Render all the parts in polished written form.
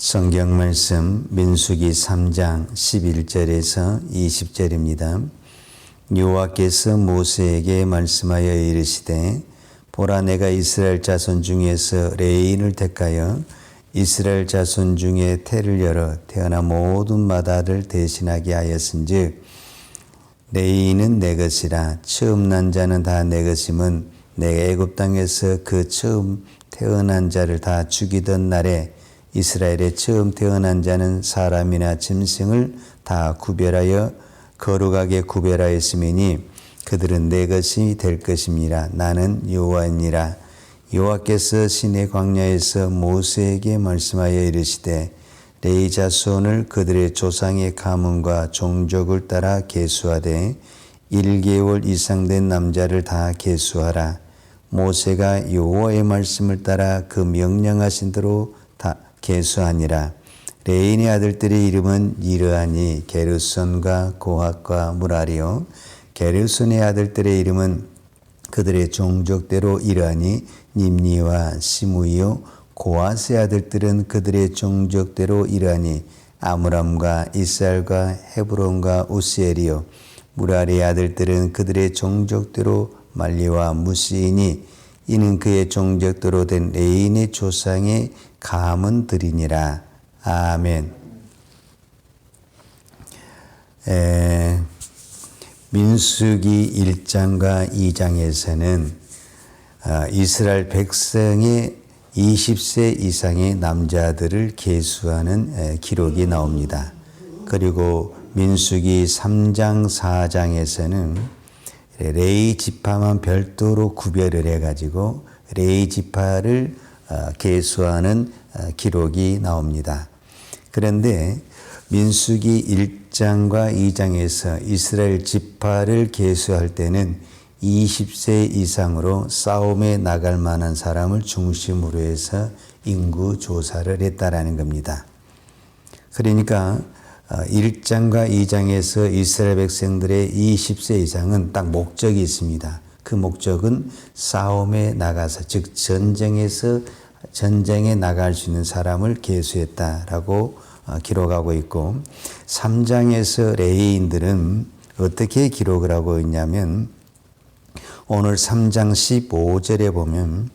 성경 말씀 민수기 3장 11절에서 20절입니다. 여호와께서 모세에게 말씀하여 이르시되 보라 내가 이스라엘 자손 중에서 레인을 택하여 이스라엘 자손 중에 태를 열어 태어난 모든 마다를 대신하게 하였은즉 레인은 내 것이라 처음 난 자는 다 내 것임은 내가 애굽 땅에서 그 처음 태어난 자를 다 죽이던 날에 이스라엘에 처음 태어난 자는 사람이나 짐승을 다 구별하여 거룩하게 구별하였음이니 그들은 내 것이 될 것임이라. 나는 여호와이니라. 여호와께서 시내 광야에서 모세에게 말씀하여 이르시되 레위 자손을 그들의 조상의 가문과 종족을 따라 계수하되 1개월 이상 된 남자를 다 계수하라. 모세가 여호와의 말씀을 따라 그 명령하신 대로 다 계수하니라. 레인의 아들들의 이름은 이르하니 게르손과 고핫과 무라리요. 게르손의 아들들의 이름은 그들의 종족대로 이르하니 님니와 시므이요. 고핫의 아들들은 그들의 종족대로 이르하니 아므람과 이스라엘과 헤브론과 우시엘이요. 무라리의 아들들은 그들의 종족대로 말리와 무시이니 이는 그의 종족대로 된 레인의 조상의 가문들이니라. 아멘. 민수기 1장과 2장에서는 이스라엘 백성의 20세 이상의 남자들을 계수하는 기록이 나옵니다. 그리고 민수기 3장, 4장에서는 레위 지파만 별도로 구별을 해가지고 레위 지파를 계수하는 기록이 나옵니다. 그런데 민수기 1장과 2장에서 이스라엘 지파를 계수할 때는 20세 이상으로 싸움에 나갈 만한 사람을 중심으로 해서 인구 조사를 했다라는 겁니다. 그러니까 1장과 2장에서 이스라엘 백성들의 20세 이상은 딱 목적이 있습니다. 그 목적은 싸움에 나가서, 즉 전쟁에 나갈 수 있는 사람을 계수했다라고 기록하고 있고, 3장에서 레위인들은 어떻게 기록을 하고 있냐면 오늘 3장 15절에 보면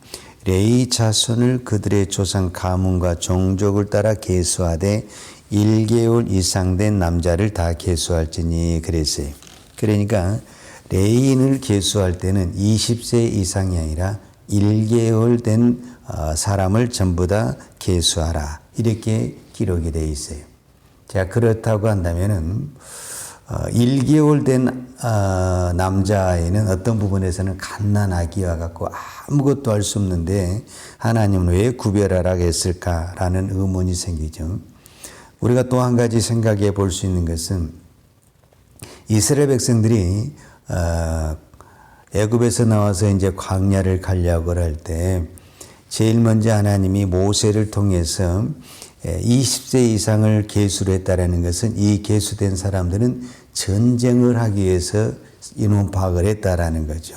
레위 자손을 그들의 조상 가문과 종족을 따라 계수하되 1개월 이상 된 남자를 다 계수할지니 그랬어요. 그러니까 레위인을 계수할 때는 20세 이상이 아니라 1개월 된 사람을 전부 다 계수하라. 이렇게 기록이 되어 있어요. 자, 그렇다고 한다면은 1개월 된 남자아이는 어떤 부분에서는 갓난아기와 같고 아무것도 할 수 없는데 하나님은 왜 구별하라 했을까라는 의문이 생기죠. 우리가 또 한 가지 생각해 볼 수 있는 것은 이스라엘 백성들이 애굽에서 나와서 이제 광야를 가려고 할 때 제일 먼저 하나님이 모세를 통해서 20세 이상을 계수를 했다라는 것은 이 계수된 사람들은 전쟁을 하기 위해서 인원 파악을 했다라는 거죠.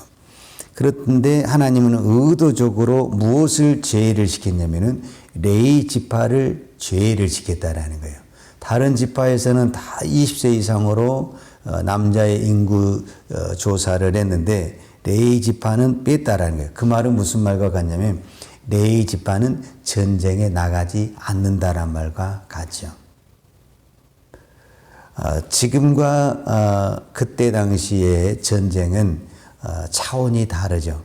그런데 하나님은 의도적으로 무엇을 제외를 시켰냐면은 레위 지파를 제외를 시켰다라는 거예요. 다른 지파에서는 다 20세 이상으로 남자의 인구 조사를 했는데 레위 지파는 뺐다라는 거예요. 그 말은 무슨 말과 같냐면 레위 지파는 전쟁에 나가지 않는다란 말과 같죠. 지금과 그때 당시의 전쟁은 차원이 다르죠.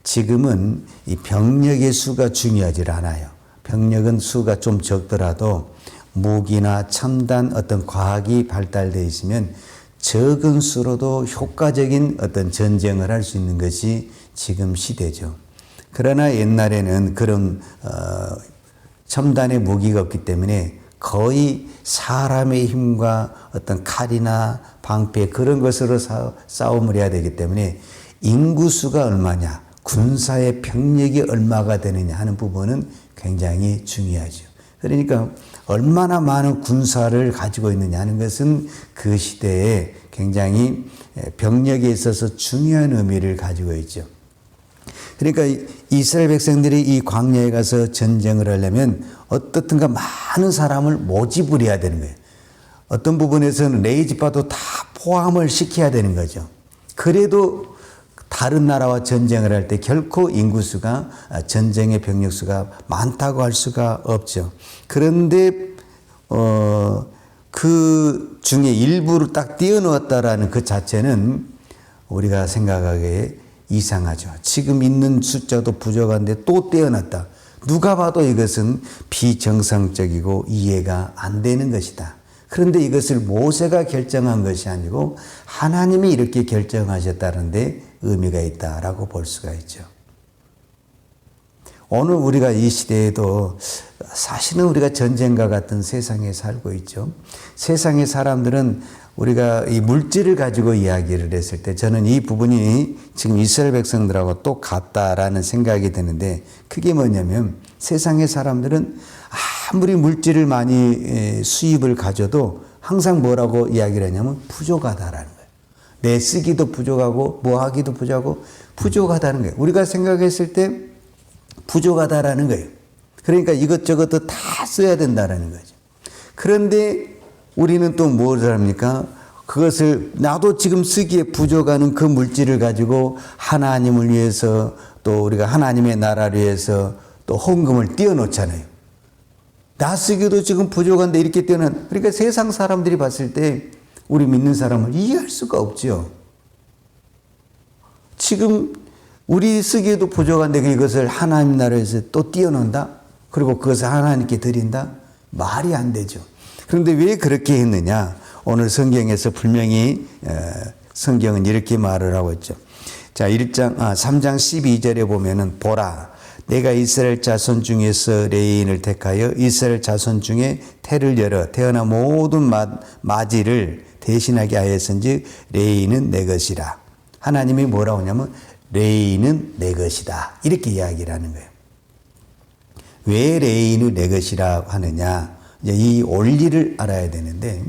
지금은 이 병력의 수가 중요하지 않아요. 병력은 수가 좀 적더라도 무기나 첨단 어떤 과학이 발달되어 있으면 적은 수로도 효과적인 어떤 전쟁을 할 수 있는 것이 지금 시대죠. 그러나 옛날에는 그런 첨단의 무기가 없기 때문에 거의 사람의 힘과 어떤 칼이나 방패 그런 것으로 싸움을 해야 되기 때문에 인구수가 얼마냐, 군사의 병력이 얼마가 되느냐 하는 부분은 굉장히 중요하죠. 그러니까 얼마나 많은 군사를 가지고 있느냐 하는 것은 그 시대에 굉장히 병력에 있어서 중요한 의미를 가지고 있죠. 그러니까 이스라엘 백성들이 이 광야에 가서 전쟁을 하려면 어떻든가 많은 사람을 모집을 해야 되는 거예요. 어떤 부분에서는 레위지파도 다 포함을 시켜야 되는 거죠. 그래도 다른 나라와 전쟁을 할 때 결코 인구수가 전쟁의 병력수가 많다고 할 수가 없죠. 그런데 그 중에 일부를 딱 띄워놓았다라는 그 자체는 우리가 생각하기에 이상하죠. 지금 있는 숫자도 부족한데 또 떼어놨다. 누가 봐도 이것은 비정상적이고 이해가 안 되는 것이다. 그런데 이것을 모세가 결정한 것이 아니고 하나님이 이렇게 결정하셨다는 데 의미가 있다라고 볼 수가 있죠. 오늘 우리가 이 시대에도 사실은 우리가 전쟁과 같은 세상에 살고 있죠. 세상의 사람들은 우리가 이 물질을 가지고 이야기를 했을 때 저는 이 부분이 지금 이스라엘 백성들하고 또 같다라는 생각이 드는데 그게 뭐냐면 세상의 사람들은 아무리 물질을 많이 수입을 가져도 항상 뭐라고 이야기를 하냐면 부족하다라는 거예요. 내 쓰기도 부족하고 뭐 하기도 부족하고 부족하다는 거예요. 우리가 생각했을 때 부족하다라는 거예요. 그러니까 이것저것 다 써야 된다라는 거죠. 그런데 우리는 또 무엇을 합니까? 그것을 나도 지금 쓰기에 부족하는 그 물질을 가지고 하나님을 위해서 또 우리가 하나님의 나라를 위해서 또 헌금을 띄워놓잖아요. 나 쓰기도 지금 부족한데 이렇게 띄워놓은 그러니까 세상 사람들이 봤을 때 우리 믿는 사람을 이해할 수가 없죠. 지금 우리 쓰기에도 부족한데 이것을 하나님 나라에서 또 띄워놓는다? 그리고 그것을 하나님께 드린다? 말이 안 되죠. 그런데 왜 그렇게 했느냐? 오늘 성경에서 분명히 성경은 이렇게 말을 하고 있죠. 자, 3장 12절에 보면은 보라 내가 이스라엘 자손 중에서 레위인을 택하여 이스라엘 자손 중에 태를 열어 태어난 모든 마지를 대신하게 하였은즉 레위인은 내 것이라. 하나님이 뭐라고 하냐면 레위인은 내 것이다. 이렇게 이야기를 하는 거예요. 왜 레위인은 내 것이라고 하느냐? 이제 이 원리를 알아야 되는데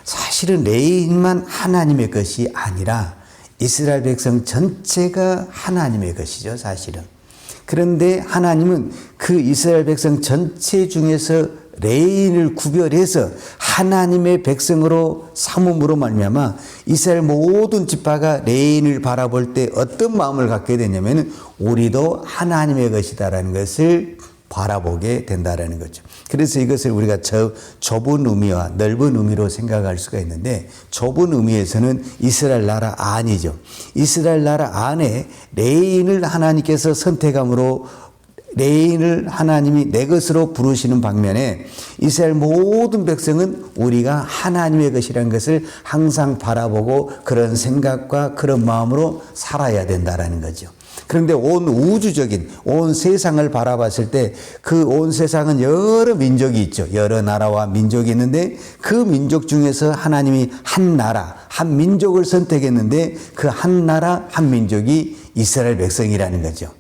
사실은 레위인만 하나님의 것이 아니라 이스라엘 백성 전체가 하나님의 것이죠, 사실은. 그런데 하나님은 그 이스라엘 백성 전체 중에서 레위인을 구별해서 하나님의 백성으로 삼음으로 말미암아 이스라엘 모든 지파가 레위인을 바라볼 때 어떤 마음을 갖게 되냐면 우리도 하나님의 것이다라는 것을 바라보게 된다라는 거죠. 그래서 이것을 우리가 좁은 의미와 넓은 의미로 생각할 수가 있는데 좁은 의미에서는 이스라엘 나라 안이죠. 이스라엘 나라 안에 레위인을 하나님께서 선택함으로 레위인을 하나님이 내 것으로 부르시는 방면에 이스라엘 모든 백성은 우리가 하나님의 것이라는 것을 항상 바라보고 그런 생각과 그런 마음으로 살아야 된다라는 거죠. 그런데 온 우주적인 온 세상을 바라봤을 때 그 온 세상은 여러 민족이 있죠. 여러 나라와 민족이 있는데 그 민족 중에서 하나님이 한 나라, 한 민족을 선택했는데 그 한 나라, 한 민족이 이스라엘 백성이라는 거죠.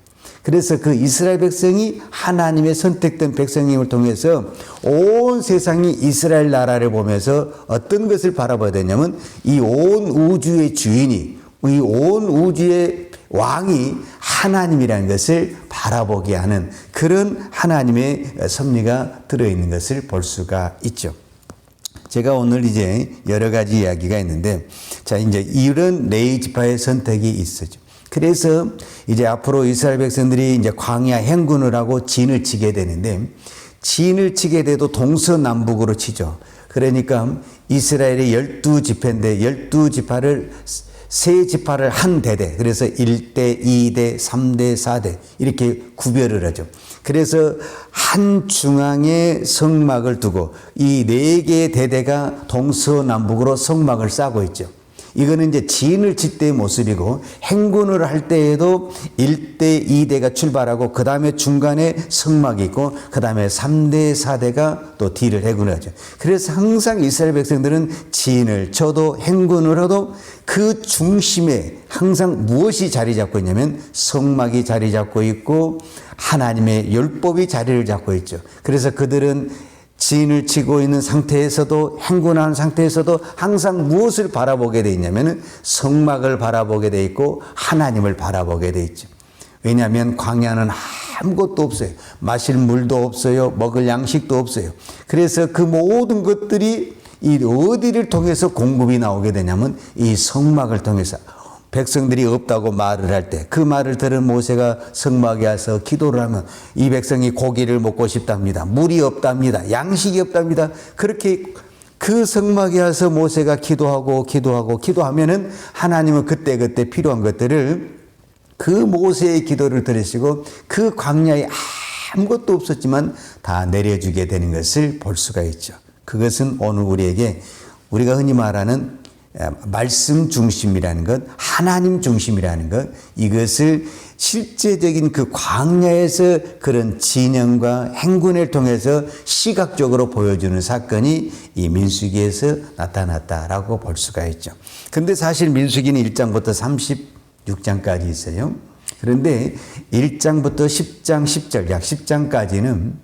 그래서 그 이스라엘 백성이 하나님의 선택된 백성임을 통해서 온 세상이 이스라엘 나라를 보면서 어떤 것을 바라봐야 되냐면 이 온 우주의 주인이 이 온 우주의 왕이 하나님이라는 것을 바라보게 하는 그런 하나님의 섭리가 들어있는 것을 볼 수가 있죠. 제가 오늘 이제 여러 가지 이야기가 있는데 자 이제 이런 레위 지파의 선택이 있었죠. 그래서 이제 앞으로 이스라엘 백성들이 이제 광야 행군을 하고 진을 치게 되는데 진을 치게 돼도 동서남북으로 치죠. 그러니까 이스라엘의 12지파인데 12지파를 세 지파를 한 대대, 그래서 1대, 2대, 3대, 4대 이렇게 구별을 하죠. 그래서 한 중앙에 성막을 두고 이 네 개의 대대가 동서남북으로 성막을 쌓고 있죠. 이거는 이제 진을 칠 때의 모습이고 행군을 할 때에도 1대, 2대가 출발하고 그 다음에 중간에 성막이 있고 그 다음에 3대, 4대가 또 뒤를 해군하죠. 그래서 항상 이스라엘 백성들은 진을 쳐도 행군을 해도 그 중심에 항상 무엇이 자리 잡고 있냐면 성막이 자리 잡고 있고 하나님의 율법이 자리를 잡고 있죠. 그래서 그들은 진을 치고 있는 상태에서도 행군하는 상태에서도 항상 무엇을 바라보게 돼 있냐면 성막을 바라보게 돼 있고 하나님을 바라보게 돼 있죠. 왜냐하면 광야는 아무것도 없어요. 마실 물도 없어요. 먹을 양식도 없어요. 그래서 그 모든 것들이 이 어디를 통해서 공급이 나오게 되냐면 이 성막을 통해서 백성들이 없다고 말을 할 때 그 말을 들은 모세가 성막에 와서 기도를 하면 이 백성이 고기를 먹고 싶답니다. 물이 없답니다. 양식이 없답니다. 그렇게 그 성막에 와서 모세가 기도하면은 하나님은 그때그때 필요한 것들을 그 모세의 기도를 들으시고 그 광야에 아무것도 없었지만 다 내려주게 되는 것을 볼 수가 있죠. 그것은 오늘 우리에게 우리가 흔히 말하는 말씀 중심이라는 것, 하나님 중심이라는 것, 이것을 실제적인 그 광야에서 그런 진영과 행군을 통해서 시각적으로 보여주는 사건이 이 민수기에서 나타났다라고 볼 수가 있죠. 근데 사실 민수기는 1장부터 36장까지 있어요. 그런데 1장부터 10장, 10절, 약 10장까지는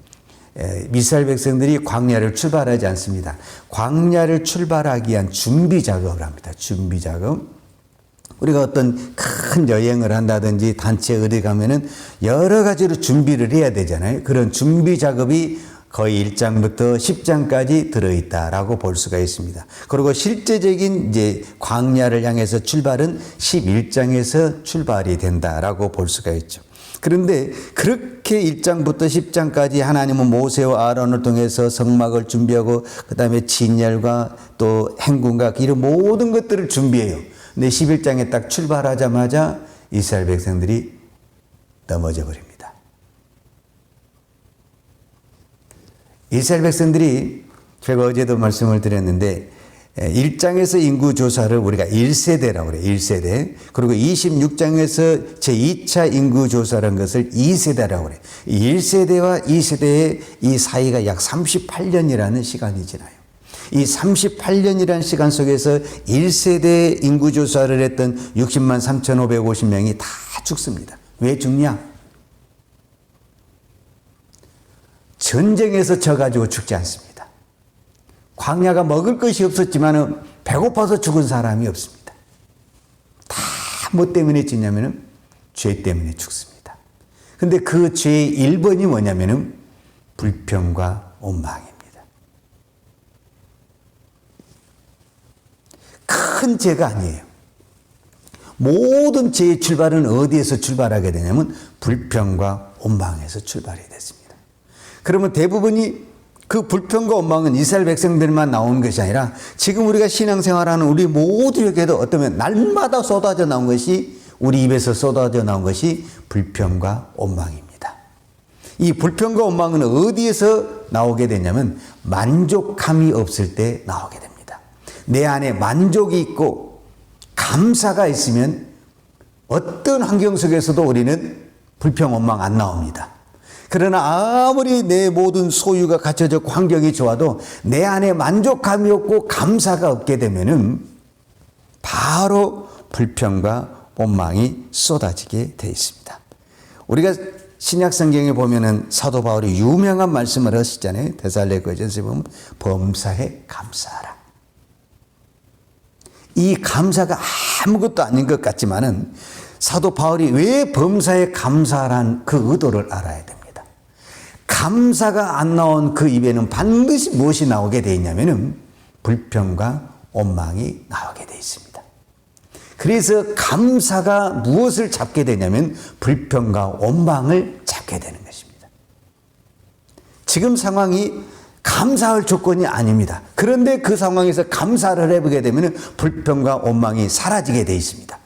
이스라엘 백성들이 광야를 출발하지 않습니다. 광야를 출발하기 위한 준비 작업을 합니다. 준비 작업. 우리가 어떤 큰 여행을 한다든지 단체 어디 가면은 여러 가지로 준비를 해야 되잖아요. 그런 준비 작업이 거의 1장부터 10장까지 들어있다라고 볼 수가 있습니다. 그리고 실제적인 이제 광야를 향해서 출발은 11장에서 출발이 된다라고 볼 수가 있죠. 그런데 그렇게 1장부터 10장까지 하나님은 모세와 아론을 통해서 성막을 준비하고 그 다음에 진열과 또 행군과 이런 모든 것들을 준비해요. 근데 11장에 딱 출발하자마자 이스라엘 백성들이 넘어져 버립니다. 이스라엘 백성들이 제가 어제도 말씀을 드렸는데 1장에서 인구조사를 우리가 1세대라고 그래요. 1세대. 그리고 26장에서 제2차 인구조사라는 것을 2세대라고 그래요. 1세대와 2세대의 이 사이가 약 38년이라는 시간이 지나요. 이 38년이라는 시간 속에서 1세대 인구조사를 했던 60만 3,550명이 다 죽습니다. 왜 죽냐? 전쟁에서 져가지고 죽지 않습니다. 광야가 먹을 것이 없었지만 배고파서 죽은 사람이 없습니다. 다 뭐 때문에 죽냐면 죄 때문에 죽습니다. 근데 그 죄의 1번이 뭐냐면 불평과 원망입니다. 큰 죄가 아니에요. 모든 죄의 출발은 어디에서 출발하게 되냐면 불평과 원망에서 출발이 됐습니다. 그러면 대부분이 그 불평과 원망은 이스라엘 백성들만 나온 것이 아니라 지금 우리가 신앙생활하는 우리 모두에게도 어쩌면 날마다 쏟아져 나온 것이 우리 입에서 쏟아져 나온 것이 불평과 원망입니다. 이 불평과 원망은 어디에서 나오게 되냐면 만족함이 없을 때 나오게 됩니다. 내 안에 만족이 있고 감사가 있으면 어떤 환경 속에서도 우리는 불평, 원망 안 나옵니다. 그러나 아무리 내 모든 소유가 갖춰졌고 환경이 좋아도 내 안에 만족감이 없고 감사가 없게 되면은 바로 불평과 원망이 쏟아지게 되어 있습니다. 우리가 신약 성경에 보면은 사도 바울이 유명한 말씀을 하시잖아요. 데살로니가전서에 보면 범사에 감사하라. 이 감사가 아무것도 아닌 것 같지만은 사도 바울이 왜 범사에 감사하라는 그 의도를 알아야 됩니다. 감사가 안 나온 그 입에는 반드시 무엇이 나오게 되어 있냐면은 불평과 원망이 나오게 되어 있습니다. 그래서 감사가 무엇을 잡게 되냐면 불평과 원망을 잡게 되는 것입니다. 지금 상황이 감사할 조건이 아닙니다. 그런데 그 상황에서 감사를 해보게 되면 불평과 원망이 사라지게 되어 있습니다.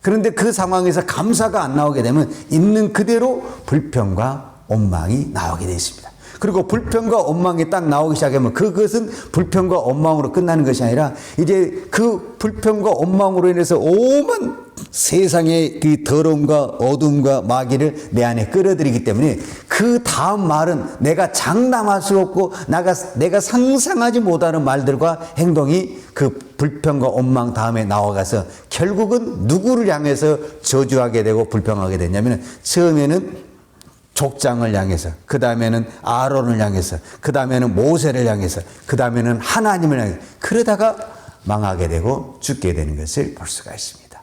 그런데 그 상황에서 감사가 안 나오게 되면 있는 그대로 불평과 원망이 나오게 되어 있습니다. 그리고 불평과 원망이 딱 나오기 시작하면 그것은 불평과 원망으로 끝나는 것이 아니라 이제 그 불평과 원망으로 인해서 오만 세상의 그 더러움과 어둠과 마귀를 내 안에 끌어들이기 때문에 그 다음 말은 내가 장담할 수 없고 내가 상상하지 못하는 말들과 행동이 그 불평과 원망 다음에 나와가서 결국은 누구를 향해서 저주하게 되고 불평하게 되냐면 처음에는 족장을 향해서, 그 다음에는 아론을 향해서, 그 다음에는 모세를 향해서, 그 다음에는 하나님을 향해서 그러다가 망하게 되고 죽게 되는 것을 볼 수가 있습니다.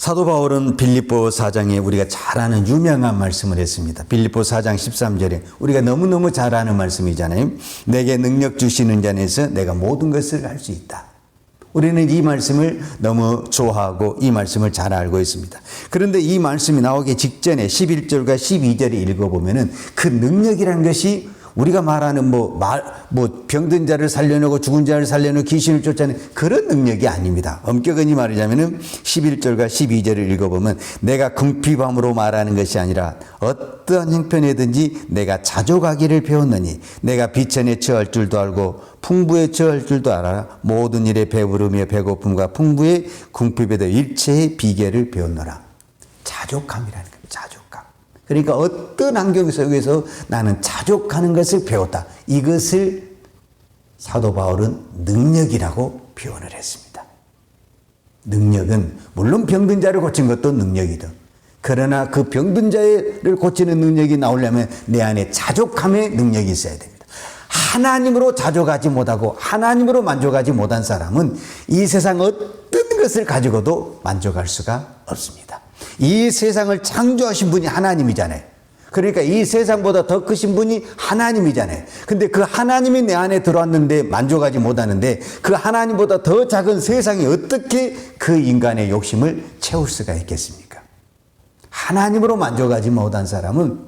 사도 바울은 빌립보 4장에 우리가 잘 아는 유명한 말씀을 했습니다. 빌립보 4장 13절에 우리가 너무너무 잘 아는 말씀이잖아요. 내게 능력 주시는 자 안에서 내가 모든 것을 할 수 있다. 우리는 이 말씀을 너무 좋아하고 이 말씀을 잘 알고 있습니다. 그런데 이 말씀이 나오기 직전에 11절과 12절을 읽어보면은 그 능력이라는 것이 우리가 말하는 병든 자를 살려내고 죽은 자를 살려내고 귀신을 쫓아내는 그런 능력이 아닙니다. 엄격히 말하자면은 11절과 12절을 읽어보면 내가 궁핍함으로 말하는 것이 아니라 어떠한 형편이든지 내가 자족하기를 배웠느니 내가 비천에 처할 줄도 알고 풍부에 처할 줄도 알아 모든 일에 배부르며 배고픔과 풍부에 궁핍에도 일체의 비결을 배웠노라. 자족함이라는 겁니다. 자족함. 그러니까 어떤 환경 속에서 나는 자족하는 것을 배웠다. 이것을 사도 바울은 능력이라고 표현을 했습니다. 능력은 물론 병든 자를 고친 것도 능력이다. 그러나 그 병든 자를 고치는 능력이 나오려면 내 안에 자족함의 능력이 있어야 됩니다. 하나님으로 자족하지 못하고 하나님으로 만족하지 못한 사람은 이 세상 어떤 것을 가지고도 만족할 수가 없습니다. 이 세상을 창조하신 분이 하나님이잖아요. 그러니까 이 세상보다 더 크신 분이 하나님이잖아요. 근데 그 하나님이 내 안에 들어왔는데 만족하지 못하는데 그 하나님보다 더 작은 세상이 어떻게 그 인간의 욕심을 채울 수가 있겠습니까? 하나님으로 만족하지 못한 사람은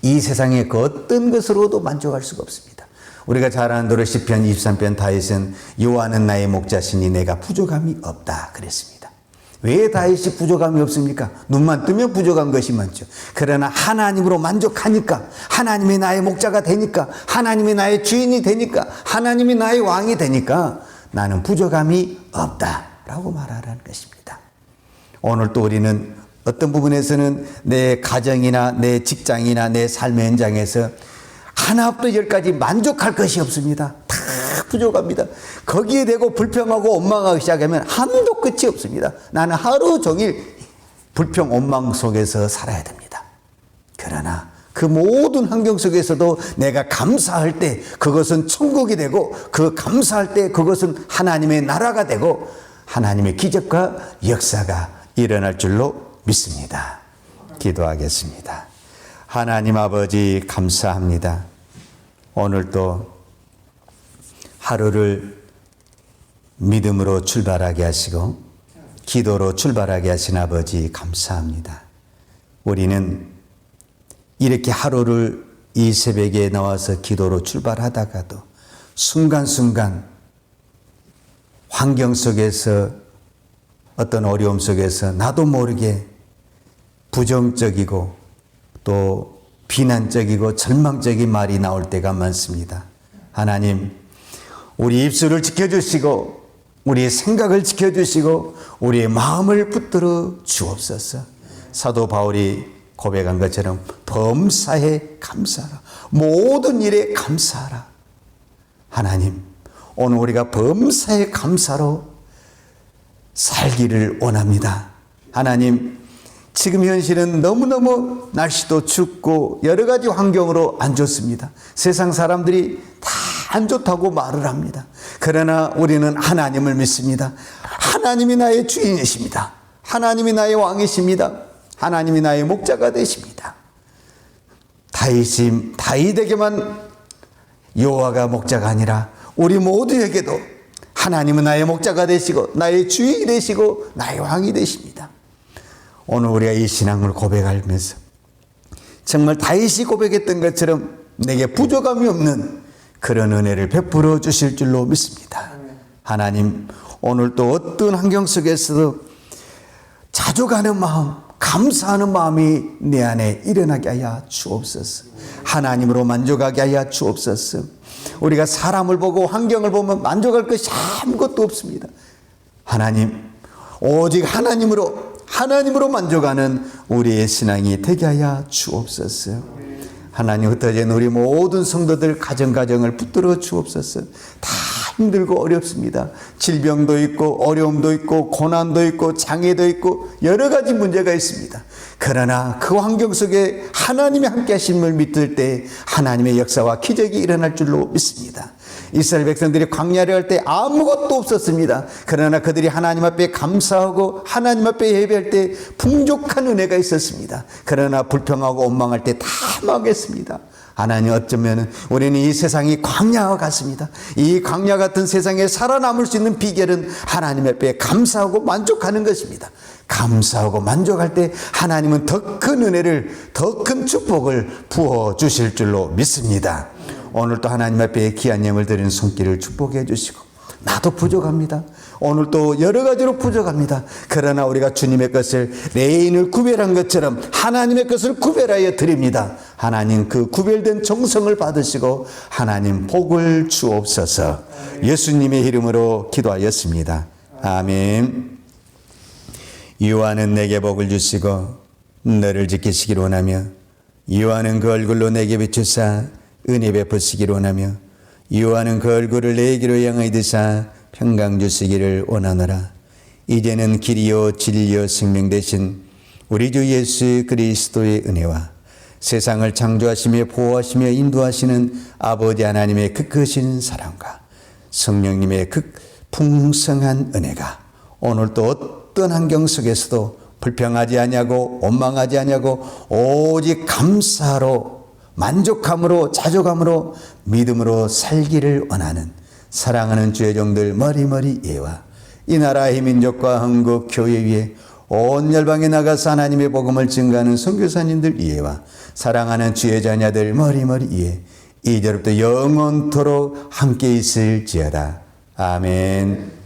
이 세상의 그 어떤 것으로도 만족할 수가 없습니다. 우리가 잘 아는 노래 시편 23편 다윗은 여호와는 나의 목자시니 내가 부족함이 없다 그랬습니다. 왜 다윗이 부족함이 없습니까? 눈만 뜨면 부족한 것이 많죠. 그러나 하나님으로 만족하니까, 하나님이 나의 목자가 되니까, 하나님이 나의 주인이 되니까, 하나님이 나의 왕이 되니까 나는 부족함이 없다라고 말하라는 것입니다. 오늘 또 우리는 어떤 부분에서는 내 가정이나 내 직장이나 내 삶의 현장에서 하나부터 열까지 만족할 것이 없습니다. 다 부족합니다. 거기에 대고 불평하고 원망하기 시작하면 한도 끝이 없습니다. 나는 하루 종일 불평 원망 속에서 살아야 됩니다. 그러나 그 모든 환경 속에서도 내가 감사할 때 그것은 천국이 되고 그 감사할 때 그것은 하나님의 나라가 되고 하나님의 기적과 역사가 일어날 줄로 믿습니다. 기도하겠습니다. 하나님 아버지 감사합니다. 오늘도 하루를 믿음으로 출발하게 하시고 기도로 출발하게 하신 아버지 감사합니다. 우리는 이렇게 하루를 이 새벽에 나와서 기도로 출발하다가도 순간순간 환경 속에서 어떤 어려움 속에서 나도 모르게 부정적이고 또 비난적이고 절망적인 말이 나올 때가 많습니다. 하나님, 우리 입술을 지켜주시고 우리의 생각을 지켜주시고 우리의 마음을 붙들어 주옵소서. 사도 바울이 고백한 것처럼 범사에 감사하라. 모든 일에 감사하라. 하나님, 오늘 우리가 범사에 감사로 살기를 원합니다. 하나님, 지금 현실은 너무너무 날씨도 춥고 여러 가지 환경으로 안 좋습니다. 세상 사람들이 다 안 좋다고 말을 합니다. 그러나 우리는 하나님을 믿습니다. 하나님이 나의 주인이십니다. 하나님이 나의 왕이십니다. 하나님이 나의 목자가 되십니다. 다윗에게만 여호와가 목자가 아니라 우리 모두에게도 하나님은 나의 목자가 되시고 나의 주인이 되시고 나의 왕이 되십니다. 오늘 우리가 이 신앙을 고백하면서 정말 다윗이 고백했던 것처럼 내게 부족함이 없는 그런 은혜를 베풀어 주실 줄로 믿습니다. 하나님, 오늘 또 어떤 환경 속에서도 자족하는 마음, 감사하는 마음이 내 안에 일어나게 하여 주옵소서. 하나님으로 만족하게 하여 주옵소서. 우리가 사람을 보고 환경을 보면 만족할 것이 아무것도 없습니다. 하나님, 오직 하나님으로 만족하는 우리의 신앙이 되게 하여 주옵소서. 하나님, 흩어진 우리 모든 성도들 가정을 붙들어 주옵소서. 다 힘들고 어렵습니다. 질병도 있고 어려움도 있고 고난도 있고 장애도 있고 여러 가지 문제가 있습니다. 그러나 그 환경 속에 하나님이 함께 하심을 믿을 때 하나님의 역사와 기적이 일어날 줄로 믿습니다. 이스라엘 백성들이 광야를 할 때 아무것도 없었습니다. 그러나 그들이 하나님 앞에 감사하고 하나님 앞에 예배할 때 풍족한 은혜가 있었습니다. 그러나 불평하고 원망할 때 다 망했습니다. 하나님, 어쩌면 우리는 이 세상이 광야와 같습니다. 이 광야 같은 세상에 살아남을 수 있는 비결은 하나님 앞에 감사하고 만족하는 것입니다. 감사하고 만족할 때 하나님은 더 큰 은혜를, 더 큰 축복을 부어주실 줄로 믿습니다. 오늘도 하나님 앞에 귀한 예물 드리는 손길을 축복해 주시고, 나도 부족합니다. 오늘 또 여러 가지로 부족합니다. 그러나 우리가 주님의 것을, 레인을 구별한 것처럼 하나님의 것을 구별하여 드립니다. 하나님, 그 구별된 정성을 받으시고 하나님 복을 주옵소서. 예수님의 이름으로 기도하였습니다. 아멘. 여호와는 내게 복을 주시고 너를 지키시기를 원하며, 여호와는 그 얼굴로 내게 비추사 은혜 베푸시기를 원하며, 여호와는 그 얼굴을 내게로 향하여 드사 평강 주시기를 원하노라. 이제는 길이요 진리요 생명 되신 우리 주 예수 그리스도의 은혜와 세상을 창조하시며 보호하시며 인도하시는 아버지 하나님의 그 크신 사랑과 성령님의 그 풍성한 은혜가 오늘 또 어떤 환경 속에서도 불평하지 아니하고 원망하지 아니하고 오직 감사로, 만족함으로, 자족함으로, 믿음으로 살기를 원하는 사랑하는 주의 종들 머리머리 예와 이 나라의 민족과 한국 교회 위에 온 열방에 나가서 하나님의 복음을 증거하는 선교사님들 이해와 사랑하는 주의 자녀들 머리머리 이해 이제부터 영원토록 함께 있을지어다. 아멘.